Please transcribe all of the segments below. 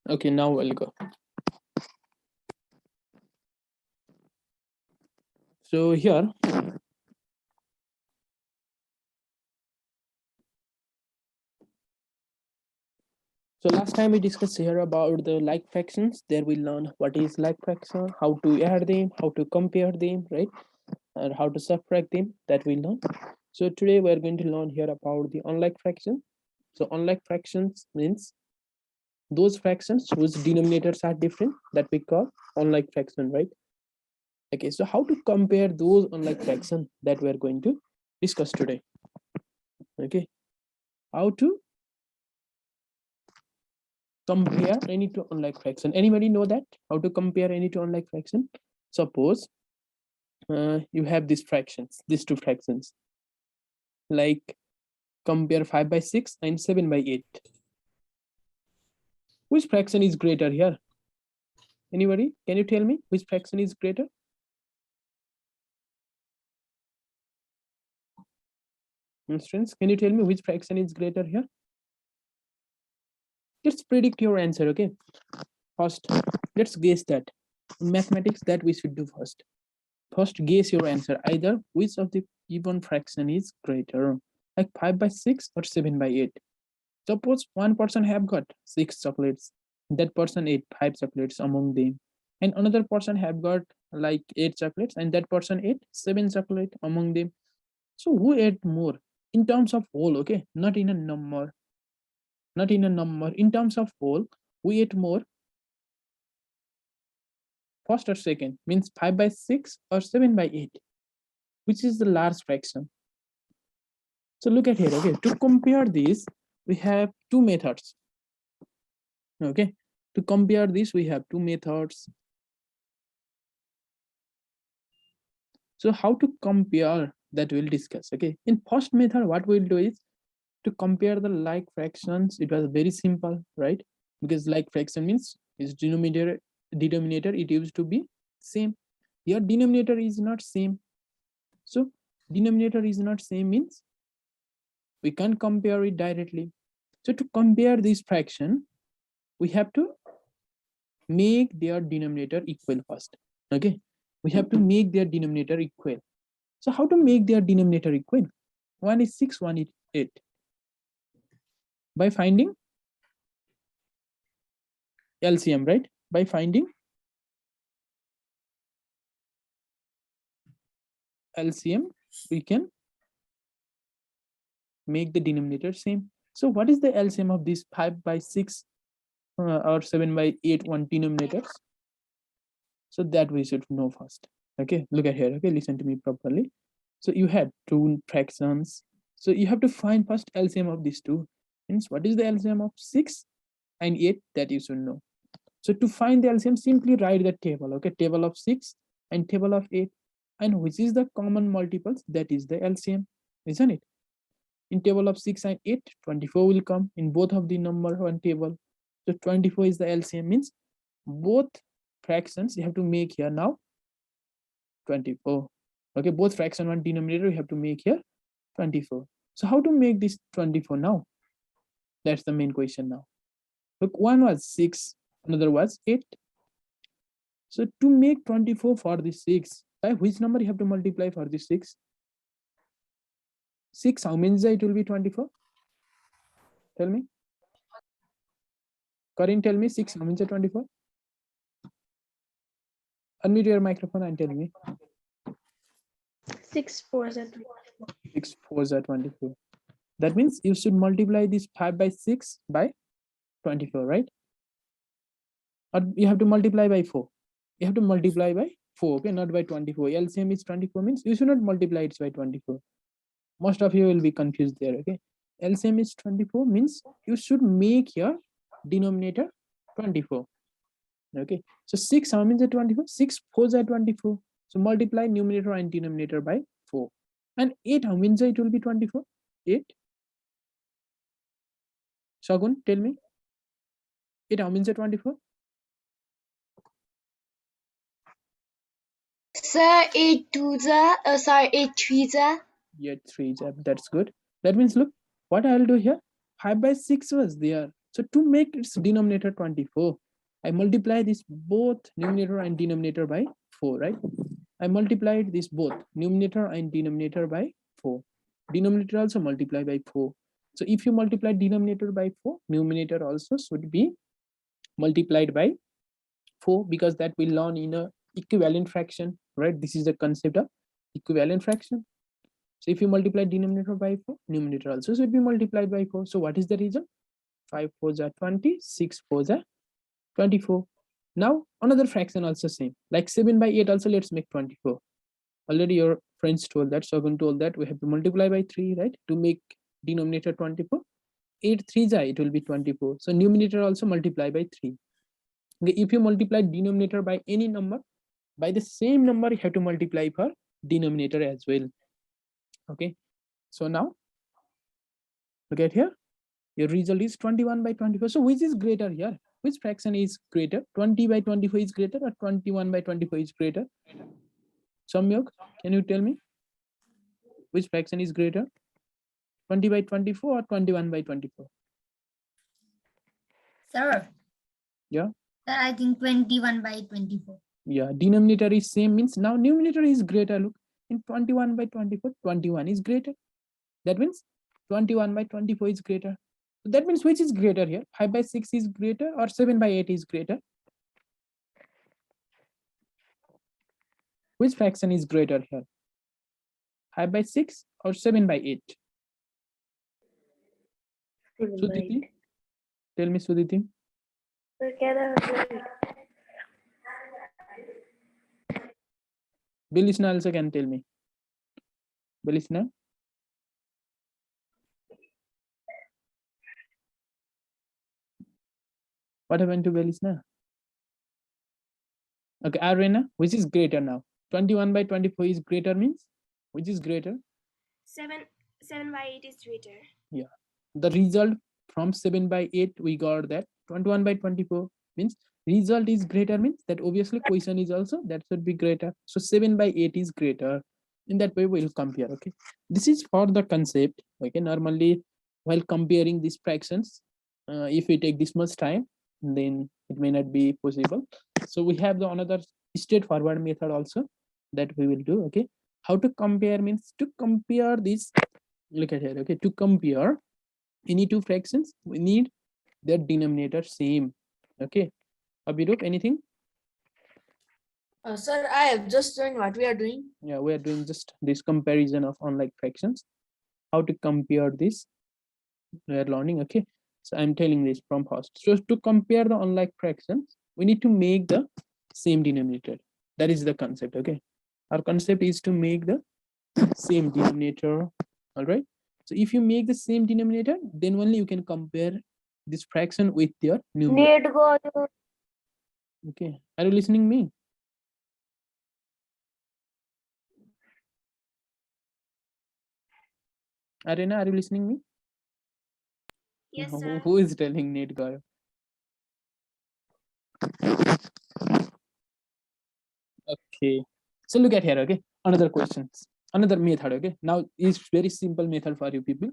Okay, now we'll go. So here, so last time we discussed here about the like fractions. There we learn what is like fraction, how to add them, how to compare them, right? And how to subtract them, that we learn. So today we're going to learn here about the unlike fraction. So unlike fractions means those fractions whose denominators are different, that we call unlike fraction, right? Okay, so how to compare those unlike fraction, that we're going to discuss today. Okay, how to compare any to unlike fraction. Anybody know that? How to compare any to unlike fraction? Suppose you have these fractions, these two fractions, like compare 5/6 and 7/8. Which fraction is greater here? Anybody? Can you tell me which fraction is greater? Students, can you tell me which fraction is greater here? Let's predict your answer, okay? First, let's guess that. In mathematics, that we should do first. First, guess your answer. Either which of the given fraction is greater, like 5/6 or 7/8. Suppose one person have got 6 chocolates, that person ate 5 chocolates among them, and another person have got like 8 chocolates, and that person ate 7 chocolate among them. So who ate more in terms of whole? Okay, not in a number, not in a number. In terms of whole, we ate more. First or second means 5/6 or 7/8, which is the large fraction. So look at here. Okay, to compare these, we have two methods. Okay, to compare this, we have two methods. So how to compare, that we'll discuss. Okay, in first method, what we'll do is to compare the like fractions. It was very simple, right? Because like fraction means its denominator it used to be same. Your denominator is not same. So denominator is not same means we can't compare it directly. So to compare this fraction, we have to make their denominator equal first. Okay, we have to make their denominator equal. So how to make their denominator equal? One is 6, one is 8. By finding LCM, right? By finding LCM, we can make the denominator same. So what is the LCM of these 5/6 or 7/8 one denominators? So that we should know first. Okay, look at here. Okay, listen to me properly. So you had two fractions. So you have to find first LCM of these two. Means what is the LCM of 6 and 8? That you should know. So to find the LCM, simply write the table. Okay, table of 6 and table of 8. And which is the common multiples? That is the LCM, isn't it? In table of 6 and 8, 24 will come in both of the number one table. So 24 is the LCM, means both fractions you have to make here now 24. Okay, both fraction one denominator you have to make here 24. So how to make this 24 now? That's the main question now. Look, one was 6, another was 8. So to make 24 for the 6, by which number you have to multiply for the 6? 6, how many it will be 24? Tell me. Karin, tell me 6, how many 24? Unmute your microphone and tell me. 6 4s are 24. 6 4s are 24. That means you should multiply this 5/6 by 24, right? Or you have to multiply by 4. You have to multiply by 4, okay, not by 24. LCM is 24, means you should not multiply it by 24. Most of you will be confused there, okay? LCM is 24, means you should make your denominator 24. Okay, so 6, how many are 24? 6 4s are 24. So multiply numerator and denominator by 4. And 8, how many it will be 24? 8. Shagun, tell me. 8, how many are 24? Sir, 8 2s are, sorry, 8 3s are. Yeah, 3. That's good. That means look, what I'll do here, 5/6 was there. So to make its denominator 24, I multiply this both numerator and denominator by 4, right? I multiplied this both numerator and denominator by 4. Denominator also multiply by 4. So if you multiply denominator by 4, numerator also should be multiplied by 4, because that will learn in a equivalent fraction, right? This is the concept of equivalent fraction. So if you multiply denominator by 4, numerator also should be multiplied by 4. So what is the result? 5 4s are 20, 6 4s are 24. Now another fraction also same, like 7 by 8 also let's make 24. Already your friends told that, Shogun told that we have to multiply by 3, right, to make denominator 24. 8 3s are, it will be 24. So numerator also multiply by 3. Okay, if you multiply denominator by any number, by the same number you have to multiply for denominator as well. Okay, so now look at here, your result is 21 by 24. So which is greater here? Which fraction is greater? 20 by 24 is greater or 21 by 24 is greater? Samyog, can you tell me which fraction is greater? 20 by 24 or 21 by 24? Sir. Yeah. Sir, I think 21 by 24. Yeah, denominator is same, means now numerator is greater. Look, in 21 by 24, 21 is greater. That means 21 by 24 is greater. So that means which is greater here? 5 by 6 is greater or 7 by 8 is greater? Which fraction is greater here? 5 by 6 or 7 by 8? Suditi? Tell me, Suditi. Belisna also can tell me. Belisna? What happened to Belisna? Okay, Arena, which is greater now? 21 by 24 is greater means? Which is greater? 7 by 8 is greater. Yeah. The result from 7 by 8, we got that 21 by 24 means result is greater, means that obviously question is also that should be greater. So 7 by 8 is greater. In that way, we'll compare. Okay. This is for the concept. Okay. Normally, while comparing these fractions, if we take this much time, then it may not be possible. So we have the another straightforward method also that we will do. Okay. How to compare means to compare this. Look at here. Okay. To compare any two fractions, we need their denominator same. Okay. Abhirup, anything? Sir, I have just learned what we are doing. Yeah, we are doing just this comparison of unlike fractions. How to compare this? We are learning. Okay. So I'm telling this from first. So to compare the unlike fractions, we need to make the same denominator. That is the concept. Okay. Our concept is to make the same denominator. All right. So if you make the same denominator, then only you can compare this fraction with your numerator. Okay. Are you listening me? Arena, are you listening me? Yes, Who- sir. Who is telling Nate guy? Okay. So look at here. Okay. Another questions. Another method. Okay. Now it's very simple method for you people.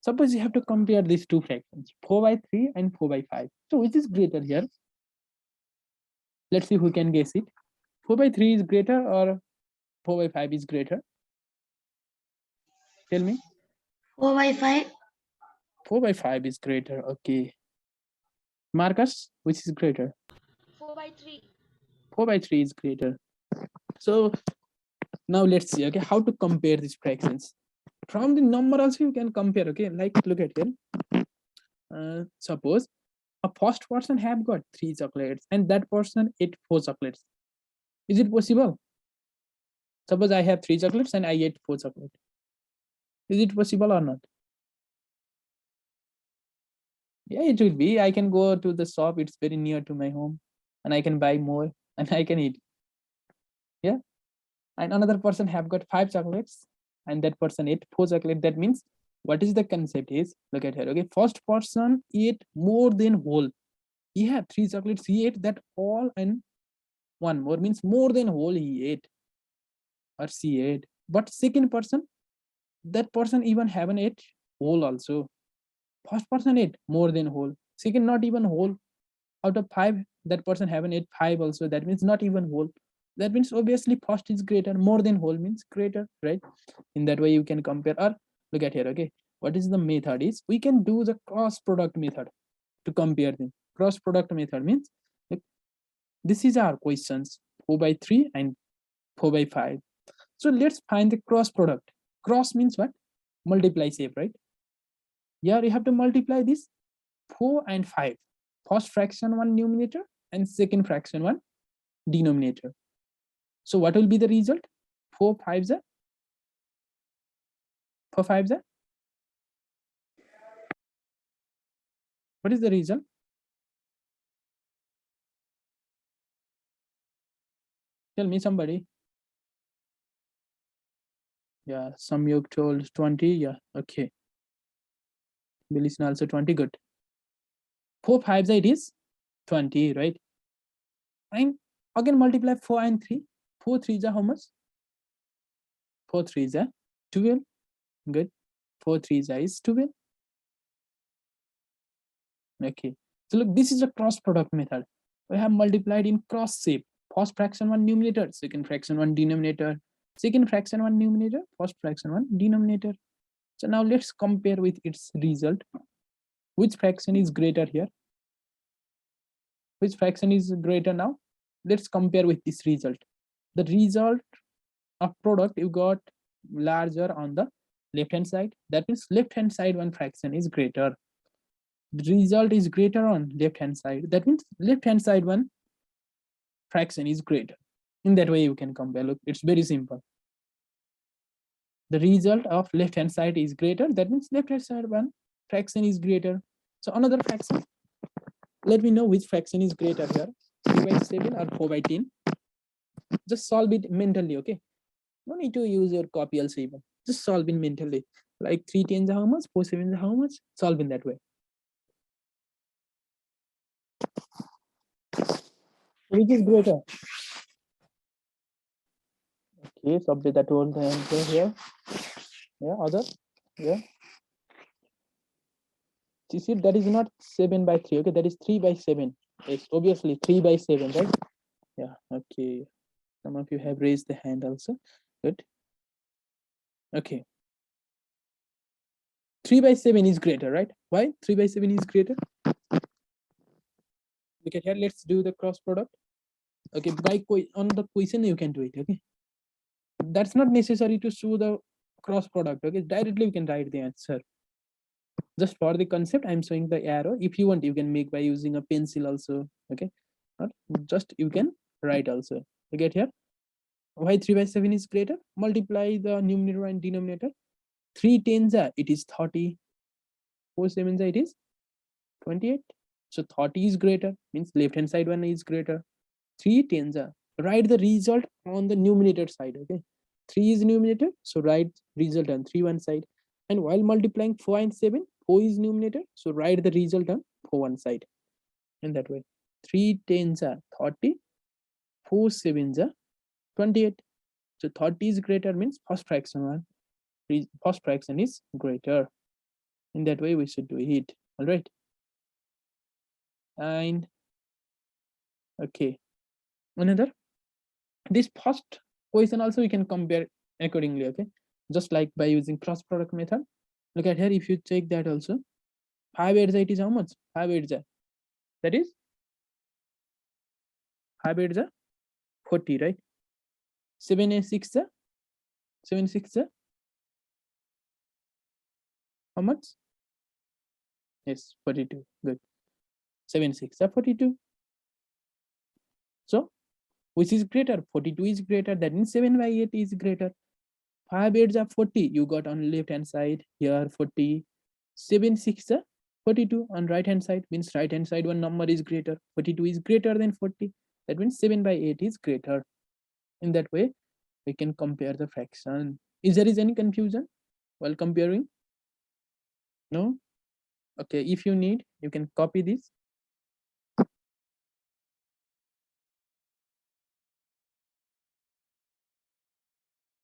Suppose you have to compare these two fractions, 4 by 3 and 4 by 5. So which is greater here? Let's see who can guess it. 4 by 3 is greater or 4 by 5 is greater? Tell me. 4 by 5. 4 by 5 is greater. Okay. Marcus, which is greater? 4 by 3. 4 by 3 is greater. So now let's see. Okay, how to compare these fractions. From the number also you can compare. Okay, like look at here. Suppose a first person have got 3 chocolates and that person ate 4 chocolates. Is it possible? Suppose I have 3 chocolates and I ate 4 chocolates. Is it possible or not? Yeah, it will be. I can go to the shop. It's very near to my home and I can buy more and I can eat. Yeah. And another person have got 5 chocolates and that person ate 4 chocolates. That means what is the concept is, look at here. Okay, first person ate more than whole. He had 3 chocolates, he ate that all, and one more means more than whole he ate or she ate. But second person, that person even haven't ate whole also. First person 8 more than whole. Second not even whole. Out of 5 that person have an 8 5 also, that means not even whole. That means obviously first is greater, more than whole means greater, right? In that way you can compare. Or look at here, okay, what is the method is we can do the cross product method to compare them. Cross product method means like, this is our questions 4 by 3 and 4 by 5. So let's find the cross product. Cross means what? Multiply shape, right? Here you have to multiply this 4 and 5. First fraction 1 numerator and second fraction 1 denominator. So what will be the result? 4 5s are 4 5s are. What is the result? Tell me somebody. Yeah, some you told 20. Yeah, okay. Billy's also 20. Good. 4 5s it is 20, right? And again multiply 4 and 3. 4 3s are how much? 4 3s are 12. Good. 4 3s are is 12. Okay. So look, this is a cross product method. We have multiplied in cross shape. First fraction 1 numerator, second fraction 1 denominator, second fraction 1 numerator, first fraction 1 denominator. So now let's compare with its result. Which fraction is greater here? Which fraction is greater now? Let's compare with this result. The result of product you got larger on the left hand side. That means left hand side one fraction is greater. The result is greater on left hand side. That means left hand side one fraction is greater. In that way you can compare. Look, it's very simple. The result of left hand side is greater. That means left hand side one fraction is greater. So another fraction. Let me know which fraction is greater here. 3 by 7 or 4 by 10. Just solve it mentally, okay? No need to use your copy also even. Just solve it mentally. Like 3 10s are how much? 4 7s are how much? Solve in that way. Which is greater? Okay, so that told the answer here. Yeah, other? Yeah. You see, that is not 7 by 3. Okay, that is 3 by 7. Yes, obviously 3 by 7, right? Yeah, okay. Some of you have raised the hand also. Good. Okay. 3 by 7 is greater, right? Why 3 by 7 is greater? Look at here, let's do the cross product. Okay, on the question you can do it, okay? That's not necessary to show the cross product, okay? Directly you can write the answer. Just for the concept, I'm showing the arrow. If you want, you can make by using a pencil also, okay? Or just you can write also. You get here? Why 3 by 7 is greater? Multiply the numerator and denominator. 3 10s are, it is 30. 4 7s are, it is 28. So 30 is greater, means left hand side one is greater. 3 10s are, write the result on the numerator side, okay? 3 is numerator, so write result on 3 one side. And while multiplying 4 and 7, 4 is numerator, so write the result on 4 one side. In that way, 3 10s are 30, 4 7s are 28. So 30 is greater means first fraction one. First fraction is greater. In that way, we should do it. All right. And okay, another. This first question also we can compare accordingly. Okay, just like by using cross product method. Look at here. If you check that also, 5 8 it is how much? 5 8 that is 5 8 40, right? 7 8 6 7 6 how much? Yes, 42. Good. 7 6 42. So which is greater? 42 is greater. That means 7 by 8 is greater. 5 8 are 40. You got on left hand side here 40. 7 6 42 on right hand side, means right hand side one number is greater. 42 is greater than 40. That means 7 by 8 is greater. In that way, we can compare the fraction. Is there any confusion while comparing? No? Okay, if you need, you can copy this